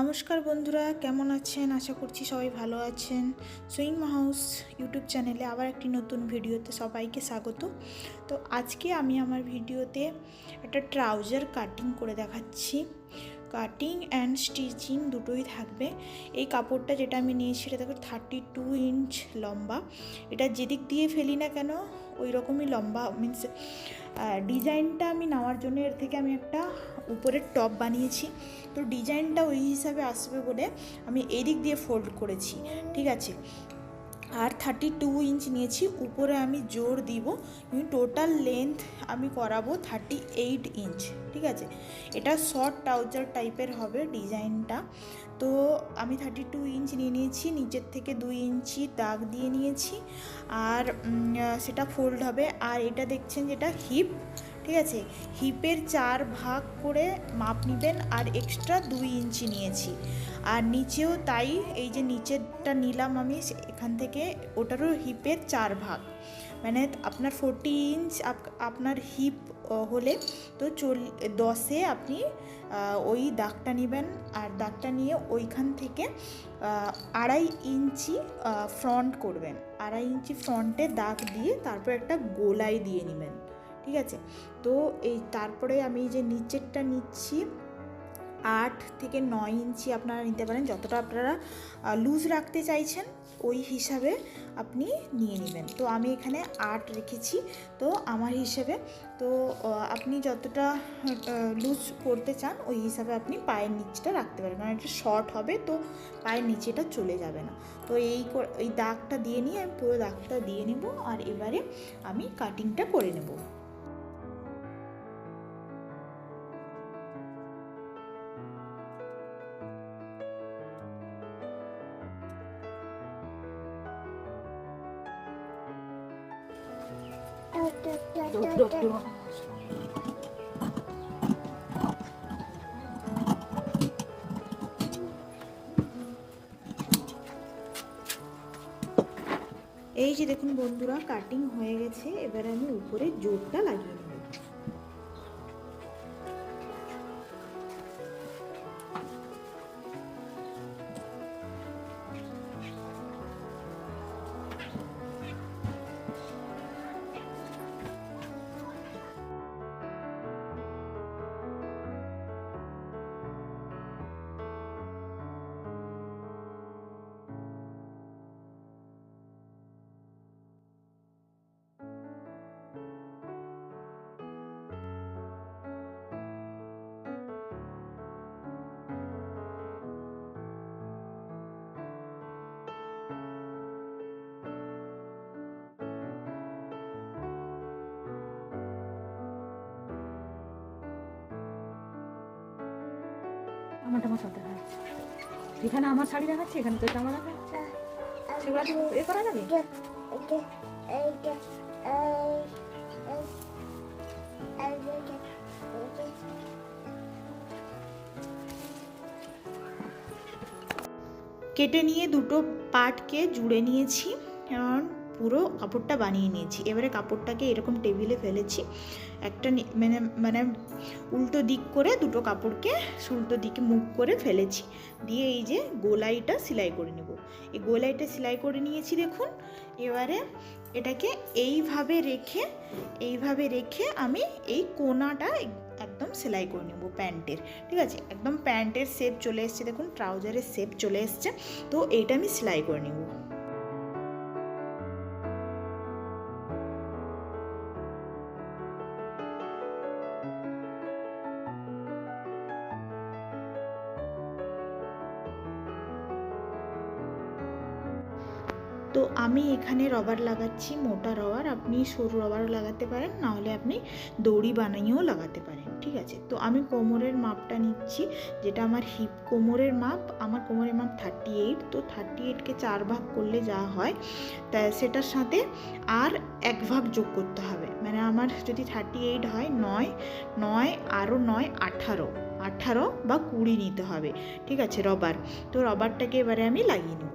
নমস্কার বন্ধুরা, কেমন আছেন? আশা করছি সবাই ভালো আছেন। সুইং হাউস ইউটিউব চ্যানেলে আবার একটি নতুন ভিডিওতে সবাইকে স্বাগত। তো আজকে আমি আমার ভিডিওতে একটা ট্রাউজার কাটিং করে দেখাচ্ছি। কাটিং অ্যান্ড স্টিচিং দুটোই থাকবে। এই কাপড়টা যেটা আমি নিয়েছি সেটা দেখো 32 ইঞ্চ লম্বা। এটা যেদিক দিয়ে ফেলি না কেন ওই রকমই লম্বা, মিনস ডিজাইনটা আমি নেওয়ার জন্য এর থেকে আমি একটা উপরের টপ বানিয়েছি। তো ডিজাইনটা ওই হিসাবে আসবে বলে আমি এদিক দিয়ে ফোল্ড করেছি, ঠিক আছে। আর 32 ইঞ্চ নিয়েছি, উপরে আমি জোর দিব, টোটাল লেন্থ আমি করাবো 38 ইঞ্চ, ঠিক আছে। এটা শর্ট ট্রাউজার টাইপের হবে ডিজাইনটা। তো আমি 32 ইঞ্চ নিয়ে নিয়েছি, নিচের থেকে 2 ইঞ্চি দাগ দিয়ে নিয়েছি, আর সেটা ফোল্ড হবে। আর এটা দেখছেন যেটা হিপ, ঠিক আছে, হিপের 4 ভাগ করে মাপ নেবেন, আর এক্সট্রা 2 ইঞ্চি নিয়েছি। আর নিচেও তাই, এই যে নিচেরটা নিলাম আমি এখান থেকে, ওটারও হিপের 4 ভাগ, মানে আপনার 40 ইঞ্চ আপনার হিপ হলে তো 10-এ আপনি ওই দাগটা নেবেন। আর দাগটা নিয়ে ওইখান থেকে 2.5 ইঞ্চি ফ্রন্ট করবেন, 2.5 ইঞ্চি ফ্রন্টে দাগ দিয়ে তারপর একটা গোলাই দিয়ে নেবেন, ঠিক আছে। তো এই তারপরে আমি যে নিচেরটা নিচ্ছি 8 থেকে 9 ইঞ্চি আপনারা নিতে পারেন, যতটা আপনারা লুজ রাখতে চাইছেন ওই হিসাবে আপনি নিয়ে নেবেন। তো আমি এখানে 8 রেখেছি, তো আমার হিসেবে। তো আপনি যতটা লুজ করতে চান ওই হিসাবে আপনি পায়ের নিচটা রাখতে পারেন, কারণ এটা শর্ট হবে তো পায়ের নিচেটা চলে যাবে না। তো এই দাগটা দিয়ে নিয়ে আমি পুরো দাগটা দিয়ে নেব, আর এবারে আমি কাটিংটা করে নেব। এই যে দেখুন বন্ধুরা, কাটিং হয়ে গেছে। এবারে আমি উপরে জোরটা লাগিয়ে নেব। আমারটা আমার সব দেখা যাচ্ছে, এখানে আমার শাড়ি দেখাচ্ছে, এখানে তো জামা দেখাচ্ছে, সেগুলো এ করা যাবে। কেটে নিয়ে দুটো পার্টকে জুড়ে নিয়েছি, কারণ পুরো কাপড়টা বানিয়ে নিয়েছি। এবারে কাপড়টাকে এরকম টেবিলে ফেলেছি, একটা মানে মানে উল্টো দিক করে দুটো কাপড়কে উল্টো দিকে মুখ করে ফেলেছি, দিয়ে এই যে গোলাইটা সেলাই করে নেব। এই গোলাইটা সেলাই করে নিয়েছি দেখুন। এবারে এটাকে এইভাবে রেখে আমি এই কোনাটা একদম সেলাই করে নেব প্যান্টের, ঠিক আছে। একদম প্যান্টের শেপ চলে এসছে, দেখুন ট্রাউজারের শেপ চলে এসছে। তো এইটা আমি সেলাই করে নেব। তো আমি এখানে রবার লাগাচ্ছি, মোটা রবার। আপনি সরু রবারও লাগাতে পারেন, নাহলে আপনি দড়ি বানিয়েও লাগাতে পারেন, ঠিক আছে। তো আমি কোমরের মাপটা নিচ্ছি, যেটা আমার হিপ কোমরের মাপ। আমার কোমরের মাপ 38, তো 38কে 4 ভাগ করলে যা হয় তা সেটার সাথে আর 1 ভাগ যোগ করতে হবে। মানে আমার যদি 38 হয়, 9 আরও 9 18 বা 20 নিতে হবে, ঠিক আছে, রবার। তো রবারটাকে এবারে আমি লাগিয়ে নেব।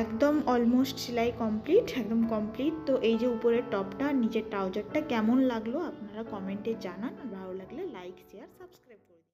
একদম অলমোস্ট সেলাই কমপ্লিট, একদম কমপ্লিট। তো এই যে উপরের টপটা আর নিচের ট্রাউজারটা কেমন লাগলো আপনারা কমেন্টে জানান, আর ভালো লাগলে লাইক শেয়ার সাবস্ক্রাইব করে দিন।